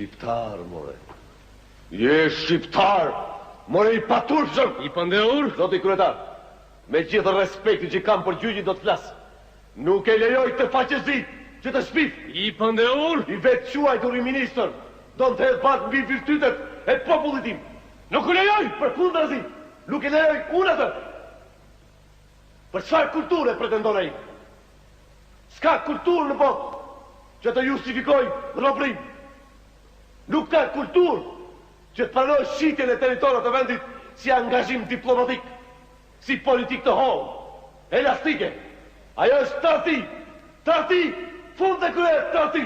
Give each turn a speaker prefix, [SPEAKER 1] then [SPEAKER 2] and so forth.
[SPEAKER 1] shqiptar, more. Je shqiptar, more I paturshëm.
[SPEAKER 2] I pandehur?
[SPEAKER 1] Zoti kryetar, me gjithë respektin që kam për gjyqin do të flas. Nuk e lejoj të faqezit, që të shpif.
[SPEAKER 2] I pandehur?
[SPEAKER 1] I vetë quajtur I ministër, do të hedh bat mbi virtytet e popullit tim.
[SPEAKER 2] Nuk u lejoj!
[SPEAKER 1] Përkundrazi, nuk e lejoj unë atë. Për çfarë kulture pretendon ai? S'ka kulturë në botë që të justifikoj robërim. Nuk ka kulturë që të pranoj shitjen e territorit të vendit si angazhim diplomatik, si politik të hollë, elastike. Ajo është tradhti, fund e krye tradhti.